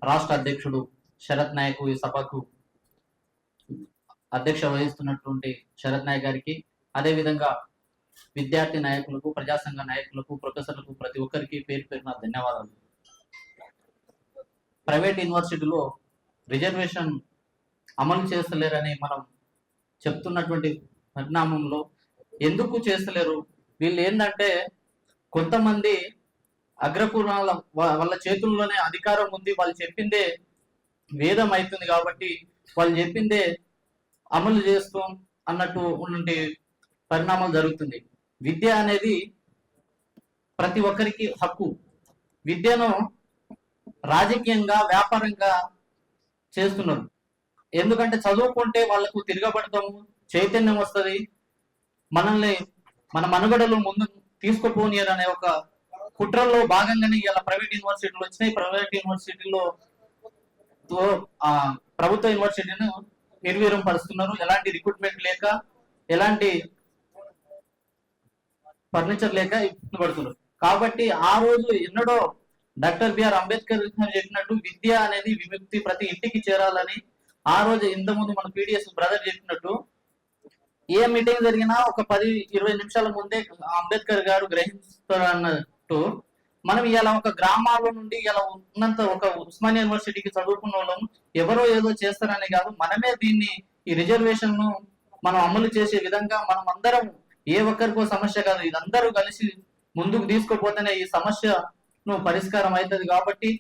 రాష్ట్ర అధ్యక్షుడు శరత్ నాయక్ ఈ సభకు అధ్యక్ష వహిస్తున్నటువంటి శరత్ నాయక్ గారికి, అదేవిధంగా విద్యార్థి నాయకులకు, ప్రజా సంఘ నాయకులకు, ప్రొఫెసర్లకు ప్రతి ఒక్కరికి పేరు పేరున ధన్యవాదాలు. ప్రైవేట్ యూనివర్సిటీలో రిజర్వేషన్ అమలు చేస్తలేరని మనం చెప్తున్నటువంటి పరిణామంలో ఎందుకు చేస్తలేరు? వీళ్ళు ఏంటంటే కొంతమంది అగ్రకులాల వాళ్ళ చేతుల్లోనే అధికారం ఉంది, వాళ్ళు చెప్పిందే వేదం అవుతుంది కాబట్టి వాళ్ళు చెప్పిందే అమలు చేస్తాం అన్నట్టు ఉన్నటువంటి పరిణామాలు జరుగుతుంది. విద్య అనేది ప్రతి ఒక్కరికి హక్కు. విద్యను రాజకీయంగా, వ్యాపారంగా చేస్తున్నారు. ఎందుకంటే చదువుకుంటే వాళ్ళకు తిరగబడతాము, చైతన్యం వస్తుంది, మనల్ని మన మనుగడలు ముందు తీసుకుపోనియరు అనే ఒక కుట్రల్లో భాగంగానే ఇలా ప్రైవేట్ యూనివర్సిటీలు వచ్చినాయి. ప్రైవేట్ యూనివర్సిటీలో ప్రభుత్వ యూనివర్సిటీని నిర్వీర్యం పరుస్తున్నారు. ఎలాంటి రిక్రూట్మెంట్ లేక, ఎలాంటి ఫర్నిచర్ లేక ఇబ్బంది పడుతున్నారు. కాబట్టి ఆ రోజు ఎన్నడో డాక్టర్ బిఆర్ అంబేద్కర్ చెప్పినట్టు విద్య అనేది విముక్తి, ప్రతి ఇంటికి చేరాలని ఆ రోజు ఇంతకుముందు మన పీడిఎస్ బ్రదర్ చెప్పినట్టు ఏ మీటింగ్ జరిగినా ఒక 10-20 నిమిషాల ముందే అంబేద్కర్ గారు గ్రహిస్తారు అన్నట్టు మనం ఇలా ఒక గ్రామాల నుండి ఇలా ఉన్నంత ఒక ఉస్మానియా యూనివర్సిటీకి చదువుకున్న వాళ్ళం ఎవరో ఏదో చేస్తారని కాదు, మనమే దీన్ని ఈ రిజర్వేషన్ ను మనం అమలు చేసే విధంగా మనం అందరం, ఏ ఒక్కరికో సమస్య కాదు, ఇదందరూ కలిసి ముందుకు తీసుకుపోతేనే ఈ సమస్యను పరిష్కారం అవుతుంది. కాబట్టి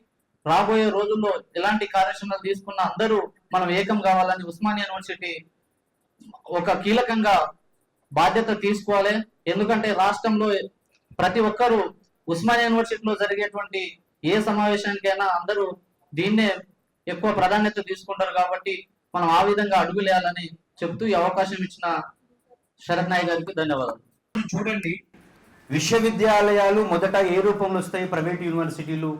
రాబోయే రోజుల్లో ఎలాంటి కార్యక్రమాలు తీసుకున్నా అందరూ మనం ఏకం కావాలని ఉస్మానియా యూనివర్సిటీ ఒక కీలకంగా బాధ్యత తీసుకోవాలి. ఎందుకంటే రాష్ట్రంలో ప్రతి ఒక్కరూ ఉస్మానియా యూనివర్సిటీలో జరిగేటువంటి ఏ సమావేశానికైనా అందరూ దీన్నే ఎక్కువ ప్రాధాన్యత తీసుకుంటారు. కాబట్టి మనం ఆ విధంగా అడుగులేయాలని చెప్తూ ఈ అవకాశం ఇచ్చిన శరత్ నాయక్ గారికి ధన్యవాదాలు. చూడండి, విశ్వవిద్యాలయాలు మొదట ఏ రూపంలో వస్తాయి? ప్రైవేట్ యూనివర్సిటీలు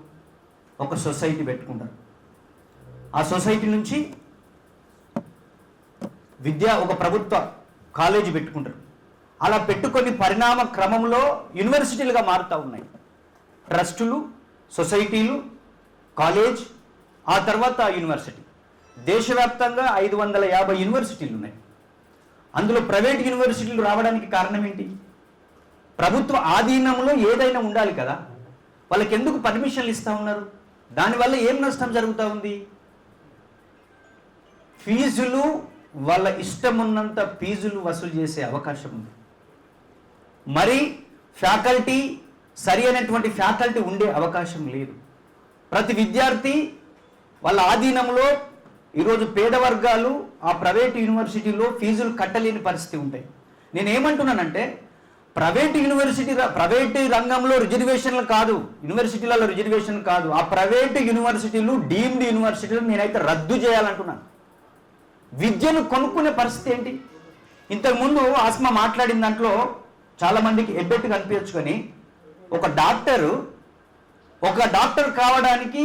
ఒక సొసైటీ పెట్టుకుంటారు. ఆ సొసైటీ నుంచి ఒక ప్రభుత్వ కాలేజీ పెట్టుకుంటారు. అలా పెట్టుకొని పరిణామ క్రమంలో యూనివర్సిటీలుగా మారుతూ ఉన్నాయి. ట్రస్టులు, సొసైటీలు, కాలేజ్, ఆ తర్వాత యూనివర్సిటీ. దేశవ్యాప్తంగా 550 యూనివర్సిటీలు ఉన్నాయి. అందులో ప్రైవేట్ యూనివర్సిటీలు రావడానికి కారణం ఏంటి? ప్రభుత్వ ఆధీనంలో ఏదైనా ఉండాలి కదా. వాళ్ళకి ఎందుకు పర్మిషన్లు ఇస్తూ ఉన్నారు? దానివల్ల ఏం నష్టం జరుగుతూ ఉంది? ఫీజులు వాళ్ళ ఇష్టం ఉన్నంత ఫీజులు వసూలు చేసే అవకాశం ఉంది. మరి ఫ్యాకల్టీ, సరి అయినటువంటి ఫ్యాకల్టీ ఉండే అవకాశం లేదు. ప్రతి విద్యార్థి వాళ్ళ ఆధీనంలో ఈరోజు పేద వర్గాలు ఆ ప్రైవేట్ యూనివర్సిటీలో ఫీజులు కట్టలేని పరిస్థితి ఉంటాయి. నేనేమంటున్నానంటే ప్రైవేట్ రంగంలో రిజర్వేషన్లు కాదు, యూనివర్సిటీలలో రిజర్వేషన్ కాదు, ఆ ప్రైవేట్ యూనివర్సిటీలు, డీమ్డ్ యూనివర్సిటీలు నేనైతే రద్దు చేయాలంటున్నాను. విద్యను కొనుక్కునే పరిస్థితి ఏంటి? ఇంతకుముందు ఆస్మా మాట్లాడిన దాంట్లో చాలామందికి ఎబ్బెట్టు కనిపించుకొని ఒక డాక్టర్ కావడానికి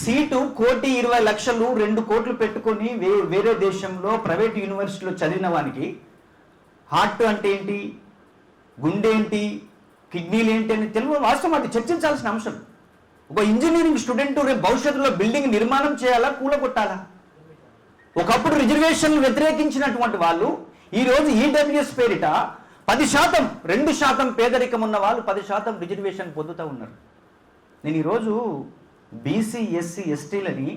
సీటు 1,20,00,000 2 కోట్లు పెట్టుకొని వేరే దేశంలో ప్రైవేట్ యూనివర్సిటీలో చదివిన వానికి హార్ట్ అంటే ఏంటి, గుండె ఏంటి, కిడ్నీలు ఏంటి అని తెలుగు వాస్తవం అది చర్చించాల్సిన అంశం. ఒక ఇంజనీరింగ్ స్టూడెంట్ రేపు భవిష్యత్తులో బిల్డింగ్ నిర్మాణం చేయాలా, కూలగొట్టాలా? ఒకప్పుడు రిజర్వేషన్లు వ్యతిరేకించినటువంటి వాళ్ళు ఈరోజు ఈడబ్ల్యూఎస్ పేరిట 10%, 2% పేదరికం ఉన్న వాళ్ళు 10% రిజర్వేషన్ పొందుతూ ఉన్నారు. నేను ఈరోజు బీసీ, ఎస్సీ, ఎస్టీలని,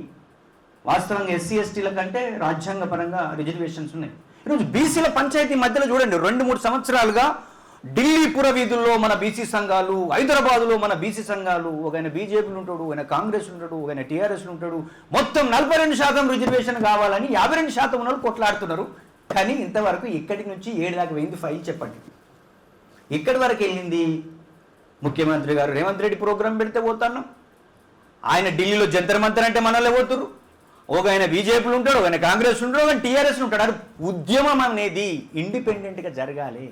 వాస్తవంగా ఎస్సీ ఎస్టీల కంటే రాజ్యాంగపరంగా రిజర్వేషన్స్ ఉన్నాయి. ఈరోజు బీసీల పంచాయతీ మధ్యలో చూడండి, 2-3 సంవత్సరాలుగా ఢిల్లీ పుర వీధుల్లో మన బీసీ సంఘాలు, హైదరాబాదులో మన బీసీ సంఘాలు, ఒకైనా బీజేపీలు ఉంటాడు, ఒకైనా కాంగ్రెస్ ఉంటాడు, ఒకైనా టీఆర్ఎస్లు ఉంటాడు, మొత్తం 42% రిజర్వేషన్ కావాలని 52% ఉన్న వాళ్ళు కొట్లాడుతున్నారు. కానీ ఇంతవరకు ఇక్కడి నుంచి 7 దాకా పోయింది ఫైల్ చెప్పండి. ఇక్కడి వరకు వెళ్ళింది ముఖ్యమంత్రి గారు రేవంత్ రెడ్డి ప్రోగ్రాం పెడితే పోతాను, ఆయన ఢిల్లీలో జంతర్ మంతర్ అంటే మనల్ని పోతురు, ఒక ఆయన బీజేపీలు ఉంటాడు, ఒక ఆయన కాంగ్రెస్ ఉంటాడు, ఒక ఆయన టీఆర్ఎస్ ఉంటాడు. అది ఉద్యమం అనేది ఇండిపెండెంట్గా జరగాలి.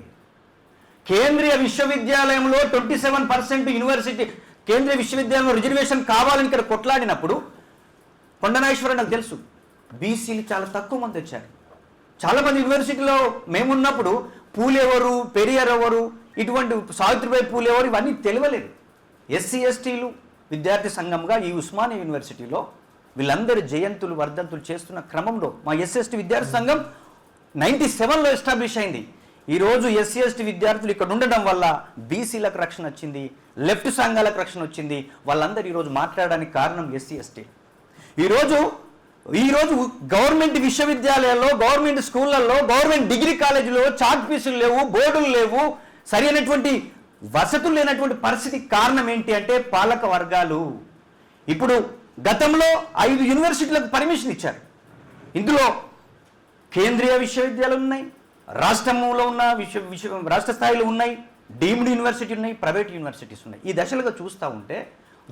కేంద్రీయ విశ్వవిద్యాలయంలో 27% యూనివర్సిటీ కేంద్రీయ విశ్వవిద్యాలయంలో రిజర్వేషన్ కావాలని ఇక్కడ కొట్లాడినప్పుడు కొండనాగేశ్వరరావు నాకు తెలుసు, బీసీలు చాలా తక్కువ మంది వచ్చారు. చాలామంది యూనివర్సిటీలో మేమున్నప్పుడు పూలే ఎవరు, పెరియార్ ఎవరు, ఇటువంటి సావిత్రిబాయి పూలే ఎవరు, ఇవన్నీ తెలియలేదు. ఎస్సీ ఎస్టీలు విద్యార్థి సంఘంగా ఈ ఉస్మానియా యూనివర్సిటీలో వీళ్ళందరి జయంతులు వర్ధంతులు చేస్తున్న క్రమంలో మా ఎస్సీ విద్యార్థి సంఘం 97లో ఎస్టాబ్లిష్ అయింది. ఈరోజు ఎస్సీ ఎస్టీ విద్యార్థులు ఇక్కడ ఉండడం వల్ల బీసీలకు రక్షణ వచ్చింది, లెఫ్ట్ సంఘాలకు రక్షణ వచ్చింది. వాళ్ళందరూ ఈరోజు మాట్లాడడానికి కారణం ఎస్సీ ఎస్టీ. ఈరోజు గవర్నమెంట్ విశ్వవిద్యాలయాల్లో, గవర్నమెంట్ స్కూళ్ళల్లో, గవర్నమెంట్ డిగ్రీ కాలేజీలో చాక్ పీసులు లేవు, బోర్డులు లేవు, సరైనటువంటి వసతులు లేనటువంటి పరిస్థితి కారణం ఏంటి అంటే పాలక వర్గాలు. ఇప్పుడు గతంలో 5 యూనివర్సిటీలకు పర్మిషన్ ఇచ్చారు. ఇందులో కేంద్రీయ విశ్వవిద్యాలయాలు ఉన్నాయి, రాష్ట్రంలో ఉన్న రాష్ట్ర స్థాయిలో ఉన్నాయి, డీమ్డ్ యూనివర్సిటీ ఉన్నాయి, ప్రైవేట్ యూనివర్సిటీస్ ఉన్నాయి. ఈ దశలుగా చూస్తూ ఉంటే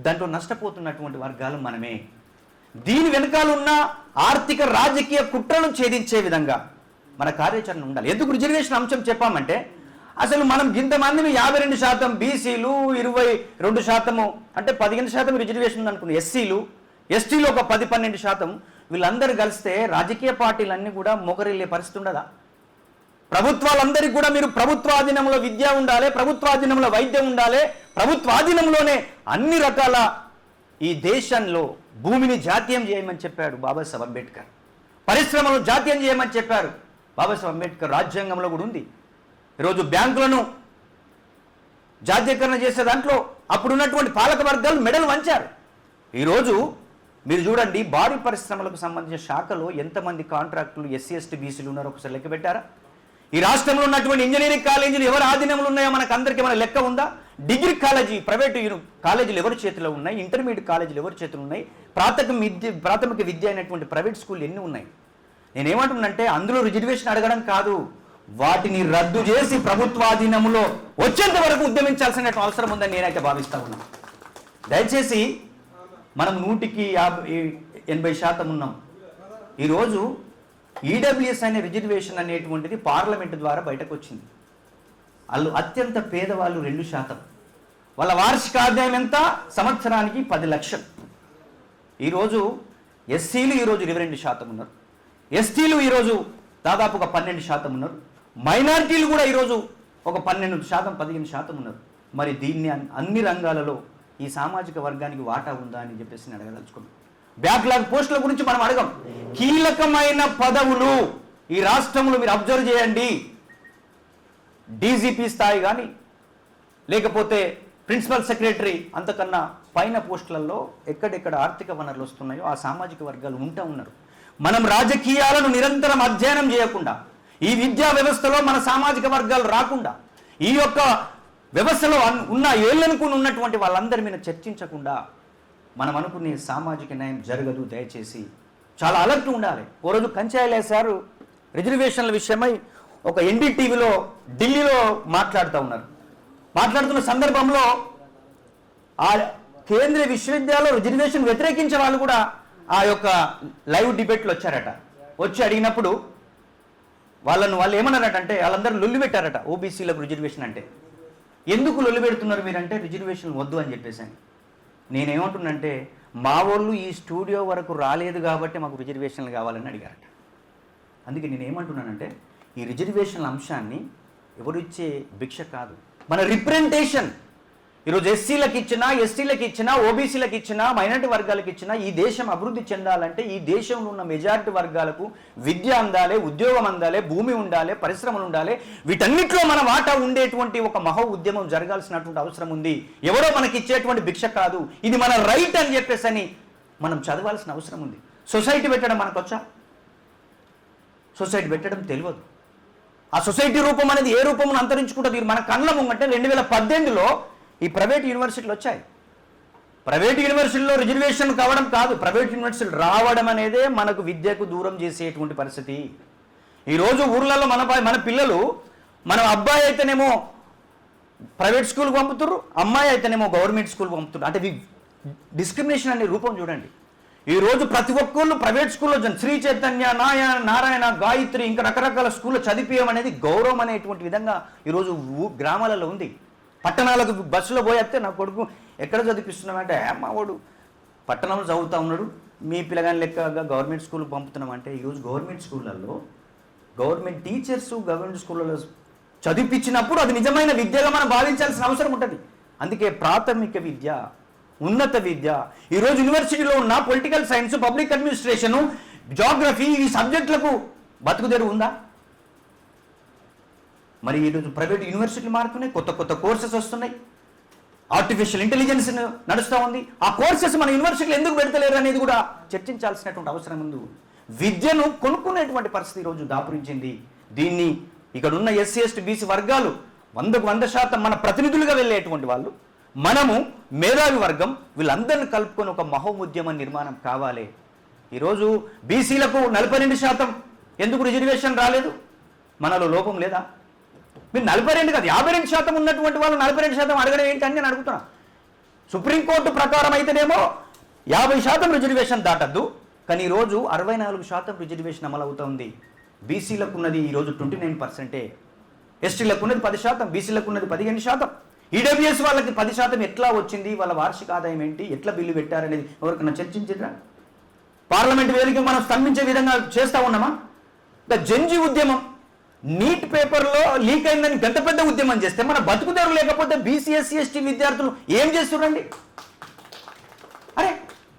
దాంట్లో నష్టపోతున్నటువంటి వర్గాలు మనమే. దీని వెనకాల ఉన్న ఆర్థిక రాజకీయ కుట్రలను ఛేదించే విధంగా మన కార్యాచరణ ఉండాలి. ఎందుకు రిజర్వేషన్ అంశం చెప్పామంటే అసలు మనం ఇంతమందిని 52% బీసీలు, 22% అంటే 15% రిజర్వేషన్ ఉందనుకున్నాం, ఎస్సీలు, ఎస్టీలు ఒక 10-12%, వీళ్ళందరూ కలిస్తే రాజకీయ పార్టీలన్నీ కూడా మొగరిల్లే పరిస్థితి ఉండదా? ప్రభుత్వాలందరికీ కూడా మీరు ప్రభుత్వాధీనంలో విద్య ఉండాలి, ప్రభుత్వాధీనంలో వైద్యం ఉండాలి, ప్రభుత్వాధీనంలోనే అన్ని రకాల ఈ దేశంలో భూమిని జాతీయం చేయమని చెప్పాడు బాబాసాహెబ్ అంబేద్కర్. పరిశ్రమలు జాతీయం చేయమని చెప్పారు బాబాసాహెబ్ అంబేద్కర్. రాజ్యాంగంలో కూడా ఉంది. ఈరోజు బ్యాంకులను జాతీయకరణ చేసే దాంట్లో అప్పుడున్నటువంటి పాలక వర్గాలు మెడలు వంచారు. ఈరోజు మీరు చూడండి, భారీ పరిశ్రమలకు సంబంధించిన శాఖలో ఎంతమంది కాంట్రాక్టులు ఎస్సీ ఎస్టీ బీసీలు ఉన్నారో ఒకసారి లెక్క పెట్టారా? ఈ రాష్ట్రంలో ఉన్నటువంటి ఇంజనీరింగ్ కాలేజీలు ఎవరి ఆధీనంలో ఉన్నాయో మనకు అందరికీ మన లెక్క ఉందా? డిగ్రీ కాలేజీ, ప్రైవేటు కాలేజీలు ఎవరి చేతిలో ఉన్నాయి? ఇంటర్మీడియట్ కాలేజీలు ఎవరి చేతిలో ఉన్నాయి? ప్రాథమిక విద్య అయినటువంటి ప్రైవేట్ స్కూళ్ళు ఎన్ని ఉన్నాయి? నేనేమంటున్నానంటే అందులో రిజర్వేషన్ అడగడం కాదు, వాటిని రద్దు చేసి ప్రభుత్వాధీనంలో వచ్చేంత వరకు ఉద్యమించాల్సిన అవసరం ఉందని నేనైతే భావిస్తా ఉన్నాను. దయచేసి మనం 100% ఉన్నాం. ఈరోజు ఈడబ్ల్యూఎస్ అనే రిజర్వేషన్ అనేటువంటిది పార్లమెంటు ద్వారా బయటకు వచ్చింది. వాళ్ళు అత్యంత పేదవాళ్ళు 2%. వాళ్ళ వార్షిక ఆదాయం ఎంత? సంవత్సరానికి 10 లక్షలు. ఈరోజు ఎస్సీలు ఈరోజు 22% ఉన్నారు, ఎస్టీలు ఈరోజు దాదాపు ఒక 12% ఉన్నారు, మైనారిటీలు కూడా ఈరోజు ఒక 12%, 15% ఉన్నారు. మరి దీన్ని అన్ని రంగాలలో ఈ సామాజిక వర్గానికి వాటా ఉందా అని చెప్పేసి నేను అడగదలుచుకున్నాను. బ్యాక్లాగ్ పోస్టుల గురించి మనం అడగం. కీలకమైన పదవులు ఈ రాష్ట్రంలో మీరు అబ్జర్వ్ చేయండి, డీజీపీ స్థాయి కానీ లేకపోతే ప్రిన్సిపల్ సెక్రటరీ అంతకన్నా పైన పోస్టులలో ఎక్కడెక్కడ ఆర్థిక వనరులు వస్తున్నాయో ఆ సామాజిక వర్గాలు ఉన్నారు. మనం రాజకీయాలను నిరంతరం అధ్యయనం చేయకుండా, ఈ విద్యా వ్యవస్థలో మన సామాజిక వర్గాలు రాకుండా, ఈ యొక్క వ్యవస్థలో ఉన్న ఏళ్ళనుకుని ఉన్నటువంటి వాళ్ళందరి మీద చర్చించకుండా మనం అనుకునే సామాజిక న్యాయం జరగదు. దయచేసి చాలా అలర్ట్ ఉండాలి. ఓ రోజు కంచాయలే సారు రిజర్వేషన్ల విషయమై ఒక ఎన్డీటీవీలో ఢిల్లీలో మాట్లాడుతున్న సందర్భంలో ఆ కేంద్రీయ విశ్వవిద్యాలయంలో రిజర్వేషన్ వ్యతిరేకించే వాళ్ళు కూడా ఆ యొక్క లైవ్ డిబేట్లు వచ్చారట. వచ్చి అడిగినప్పుడు వాళ్ళు ఏమన్నారటంటే వాళ్ళందరూ లొల్లి పెట్టారట. ఓబీసీలకు రిజర్వేషన్ అంటే ఎందుకు లొల్లి పెడుతున్నారు మీరంటే రిజర్వేషన్ వద్దు అని చెప్పేసి. నేనేమంటున్నంటే మా వాళ్ళు ఈ స్టూడియో వరకు రాలేదు కాబట్టి మాకు రిజర్వేషన్లు కావాలని అడిగారట. అందుకే నేనేమంటున్నానంటే ఈ రిజర్వేషన్ల అంశాన్ని ఎవరు ఇచ్చే భిక్ష కాదు, మన రిప్రజెంటేషన్. ఈరోజు ఎస్సీలకు ఇచ్చినా, ఎస్టీలకు ఇచ్చినా, ఓబీసీలకు ఇచ్చినా, మైనారిటీ వర్గాలకు ఇచ్చినా ఈ దేశం అభివృద్ధి చెందాలంటే ఈ దేశంలో ఉన్న మెజారిటీ వర్గాలకు విద్య అందాలి, ఉద్యోగం అందాలి, భూమి ఉండాలి, పరిశ్రమలు ఉండాలి. వీటన్నిటిలో మన వాటా ఉండేటువంటి ఒక మహా ఉద్యమం జరగాల్సినటువంటి అవసరం ఉంది. ఎవరో మనకి ఇచ్చేటువంటి భిక్ష కాదు, ఇది మన రైట్ అని చెప్పేసి మనం చదవాల్సిన అవసరం ఉంది. సొసైటీ పెట్టడం మనకు వచ్చా? సొసైటీ పెట్టడం తెలియదు. ఆ సొసైటీ రూపం అనేది ఏ రూపమును అంతరించుకుంటుంది మన కళ్ళ ముంగంటే 2018లో ఈ ప్రైవేట్ యూనివర్సిటీలు వచ్చాయి. ప్రైవేట్ యూనివర్సిటీలో రిజర్వేషన్ కావడం కాదు, ప్రైవేట్ యూనివర్సిటీలు రావడం అనేదే మనకు విద్యకు దూరం చేసేటువంటి పరిస్థితి. ఈరోజు ఊర్లలో మన పిల్లలు, మన అబ్బాయి అయితేనేమో ప్రైవేట్ స్కూల్కి పంపుతారు, అమ్మాయి అయితేనేమో గవర్నమెంట్ స్కూల్కి పంపుతారు. అంటే డిస్క్రిమినేషన్ అనే రూపం చూడండి. ఈరోజు ప్రతి ఒక్కళ్ళు ప్రైవేట్ స్కూల్లో శ్రీ చైతన్య, నారాయణ, గాయత్రి ఇంకా రకరకాల స్కూల్లో చదివించడం అనేది గౌరవం అనేటువంటి విధంగా ఈరోజు గ్రామాలలో ఉంది. పట్టణాలకు బస్సులో పోయేస్తే నా కొడుకు ఎక్కడ చదివిస్తున్నామంటే మా వాడు పట్టణంలో చదువుతూ ఉన్నాడు, మీ పిల్లగాని లెక్కగా గవర్నమెంట్ స్కూల్కి పంపుతున్నామంటే ఈరోజు గవర్నమెంట్ స్కూళ్ళల్లో గవర్నమెంట్ టీచర్స్ గవర్నమెంట్ స్కూళ్ళలో చదివించినప్పుడు అది నిజమైన విద్యగా మనం భావించాల్సిన అవసరం ఉంటుంది. అందుకే ప్రాథమిక విద్య ఉన్నత విద్య. ఈరోజు యూనివర్సిటీలో ఉన్న political science, public administration, geography, ఈ సబ్జెక్టులకు బతుకుదెరువు ఉందా? మరి ఈరోజు ప్రైవేట్ యూనివర్సిటీలు మారుతున్నాయి, కొత్త కొత్త కోర్సెస్ వస్తున్నాయి, ఆర్టిఫిషియల్ ఇంటెలిజెన్స్ నడుస్తూ ఉంది. ఆ కోర్సెస్ మన యూనివర్సిటీలు ఎందుకు పెడతలేరు అనేది కూడా చర్చించాల్సినటువంటి అవసరం ఉంది. విద్యను కొనుక్కునేటువంటి పరిస్థితి ఈరోజు దాపురించింది. దీన్ని ఇక్కడ ఉన్న ఎస్సీ ఎస్టీ బీసీ వర్గాలు 100% మన ప్రతినిధులుగా వెళ్ళేటువంటి వాళ్ళు, మనము మేధావి వర్గం, వీళ్ళందరినీ కలుపుకొని ఒక మహోద్యమ నిర్మాణం కావాలి. ఈరోజు బీసీలకు 42% ఎందుకు రిజర్వేషన్ రాలేదు? మనలో లోపం లేదా? మీరు 42 కాదు 52% ఉన్నటువంటి వాళ్ళు 42% అడగడం ఏంటి అని నేను అడుగుతున్నా. సుప్రీంకోర్టు ప్రకారం అయితేనేమో 50% రిజర్వేషన్ దాటద్దు, కానీ ఈరోజు 64% రిజర్వేషన్ అమలు అవుతుంది. బీసీలకు ఉన్నది ఈరోజు 29%, ఎస్టీలకు ఉన్నది 10%, బీసీలకు ఉన్నది 15%, ఈడబ్ల్యూఎస్ వాళ్ళకి 10% ఎట్లా వచ్చింది, వాళ్ళ వార్షిక ఆదాయం ఏంటి, ఎట్లా బిల్లు పెట్టారనేది ఎవరికైనా చర్చించరా? పార్లమెంట్ వేదిక మనం స్తంభించే విధంగా చేస్తూ ఉన్నామా? జంజీ ఉద్యమం నీట్ పేపర్లో లీక్ అయిందని పెద్ద పెద్ద ఉద్యమం చేస్తే మన బతుకుదారు లేకపోతే బీసీ ఎస్సీ ఎస్టీ విద్యార్థులు ఏం చేస్తున్నారండి? అరే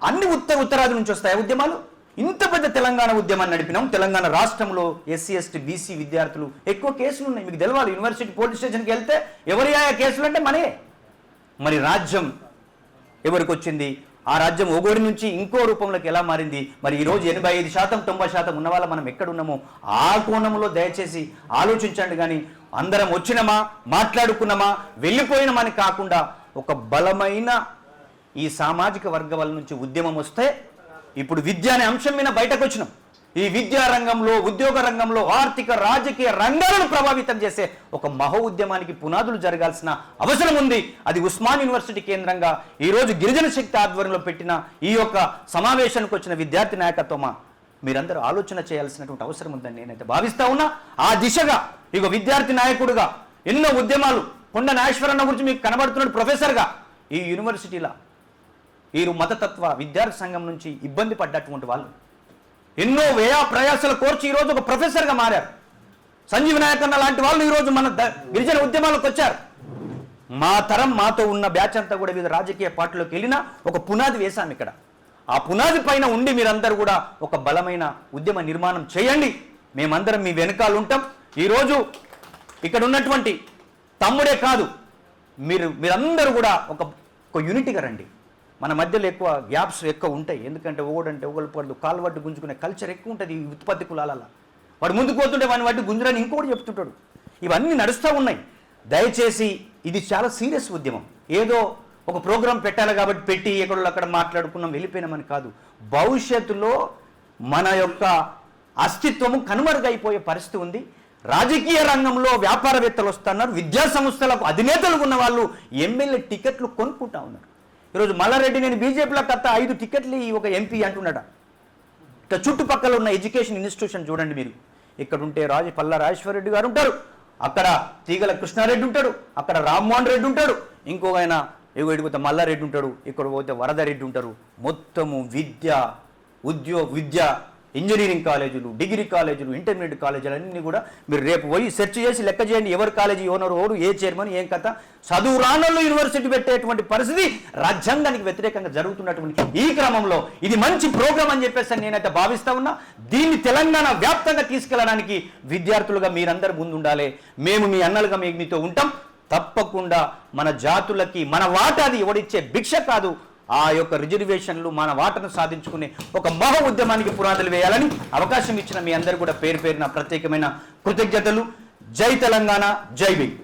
అన్ని ఉత్తరాది నుంచి వస్తాయి ఉద్యమాలు. ఇంత పెద్ద తెలంగాణ ఉద్యమాన్ని నడిపినాం. తెలంగాణ రాష్ట్రంలో ఎస్సీ ఎస్టీ బీసీ విద్యార్థులు ఎక్కువ కేసులు ఉన్నాయి, మీకు తెలవాలి. యూనివర్సిటీ పోలీస్ స్టేషన్కి వెళ్తే ఎవరి ఆయా కేసులు అంటే మనయే. మరి రాజ్యం ఎవరికి వచ్చింది? ఆ రాజ్యం ఒగోడి నుంచి ఇంకో రూపంలోకి ఎలా మారింది? మరి ఈరోజు 85% 90% ఉన్న వాళ్ళ మనం ఎక్కడున్నామో ఆ కోణంలో దయచేసి ఆలోచించండి. కానీ అందరం వచ్చినామా, మాట్లాడుకున్నామా, వెళ్ళిపోయినామని కాకుండా ఒక బలమైన ఈ సామాజిక వర్గాల నుంచి ఉద్యమం వస్తే ఇప్పుడు విద్య అనే అంశం మీద బయటకు వచ్చినాం. ఈ విద్యా రంగంలో, ఉద్యోగ రంగంలో, ఆర్థిక రాజకీయ రంగాలను ప్రభావితం చేసే ఒక మహో ఉద్యమానికి పునాదులు జరగాల్సిన అవసరం ఉంది. అది ఉస్మాన్ యూనివర్సిటీ కేంద్రంగా ఈరోజు గిరిజన శక్తి ఆధ్వర్యంలో పెట్టిన ఈ యొక్క సమావేశానికి వచ్చిన విద్యార్థి నాయకత్వమా మీరందరూ ఆలోచన చేయాల్సినటువంటి అవసరం ఉందని నేనైతే భావిస్తా ఉన్నా. ఆ దిశగా ఇక విద్యార్థి నాయకుడుగా ఎన్నో ఉద్యమాలు, కొండ నాగేశ్వరన్న గురించి మీకు కనబడుతున్నాడు ప్రొఫెసర్గా, ఈ యూనివర్సిటీలో వీరు మతతత్వ విద్యార్థి సంఘం నుంచి ఇబ్బంది పడ్డటువంటి వాళ్ళు ఎన్నో వ్యయ ప్రయాసాలు కోర్చి ఈరోజు ఒక ప్రొఫెసర్గా మారారు. సంజీవ్ నాయక్ అన్న లాంటి వాళ్ళు ఈరోజు మన గిరిజన ఉద్యమాలకు వచ్చారు. మా తరం, మాతో ఉన్న బ్యాచ్ అంతా కూడా వివిధ రాజకీయ పార్టీలోకి వెళ్ళినా ఒక పునాది వేశాం ఇక్కడ. ఆ పునాది పైన ఉండి మీరందరూ కూడా ఒక బలమైన ఉద్యమ నిర్మాణం చేయండి. మేమందరం మీ వెనకాల ఉంటాం. ఈరోజు ఇక్కడ ఉన్నటువంటి తమ్ముడే కాదు, మీరందరూ కూడా ఒక యూనిటీగా రండి. మన మధ్యలో ఎక్కువ గ్యాప్స్ ఎక్కువ ఉంటాయి. ఎందుకంటే ఒకడంటే ఒకళ్ళు పడు కాలువడ్డు గుంజుకునే కల్చర్ ఎక్కువ ఉంటుంది ఈ ఉత్పత్తి కులాలలో. వాడు ముందుకు పోతుంటే వాడిని వడ్డీ గుంజురని ఇంకోటి చెప్తుంటాడు. ఇవన్నీ నడుస్తూ ఉన్నాయి. దయచేసి ఇది చాలా సీరియస్ ఉద్యమం. ఏదో ఒక ప్రోగ్రాం పెట్టాలి కాబట్టి పెట్టి ఎక్కడో అక్కడ మాట్లాడుకున్నాం వెళ్ళిపోయినామని కాదు. భవిష్యత్తులో మన యొక్క అస్తిత్వము కనుమరుగైపోయే పరిస్థితి ఉంది. రాజకీయ రంగంలో వ్యాపారవేత్తలు వస్తున్నారు, విద్యా సంస్థలకు అధినేతలు ఉన్న వాళ్ళు ఎమ్మెల్యే టికెట్లు కొనుక్కుంటా ఉన్నారు. ఈరోజు మల్లారెడ్డి నేను బీజేపీలో కత్త 5 టికెట్లు ఒక ఎంపీ అంటున్నాడు. ఇక చుట్టుపక్కల ఉన్న ఎడ్యుకేషన్ ఇన్స్టిట్యూషన్ చూడండి మీరు. ఇక్కడ ఉంటే పల్లా రాజేశ్వర రెడ్డి గారు ఉంటారు, అక్కడ తీగల కృష్ణారెడ్డి ఉంటాడు, అక్కడ రామ్మోహన్ రెడ్డి ఉంటాడు, ఇంకొక ఆయన ఇడిపోతే మల్లారెడ్డి ఉంటాడు, ఇక్కడ పోతే వరదరెడ్డి ఉంటారు. మొత్తము విద్య, ఇంజనీరింగ్ కాలేజీలు, డిగ్రీ కాలేజీలు, ఇంటర్మీడియట్ కాలేజీలు అన్నీ కూడా మీరు రేపు పోయి సెర్చ్ చేసి లెక్క చేయండి. ఎవరి కాలేజీ ఓనరు, ఏ చైర్మన్, ఏం కథ. చదువు రానోళ్ళు యూనివర్సిటీ పెట్టేటువంటి పరిస్థితి రాజ్యాంగానికి వ్యతిరేకంగా జరుగుతున్నటువంటి ఈ క్రమంలో ఇది మంచి ప్రోగ్రాం అని చెప్పేసి నేనైతే భావిస్తా ఉన్నా. దీన్ని తెలంగాణ వ్యాప్తంగా తీసుకెళ్లడానికి విద్యార్థులుగా మీరందరూ ముందుండాలి. మేము మీ అన్నలుగా మీతో ఉంటాం. తప్పకుండా మన జాతులకి మన వాటాది ఎవడిచ్చే భిక్ష కాదు. ఆ యొక్క రిజర్వేషన్లు మన వాటను సాధించుకునే ఒక మహా ఉద్యమానికి పునాదులు వేయాలని అవకాశం ఇచ్చిన మీ అందరూ కూడా పేరు పేరున ప్రత్యేకమైన కృతజ్ఞతలు. జై తెలంగాణ, జై భీమ్.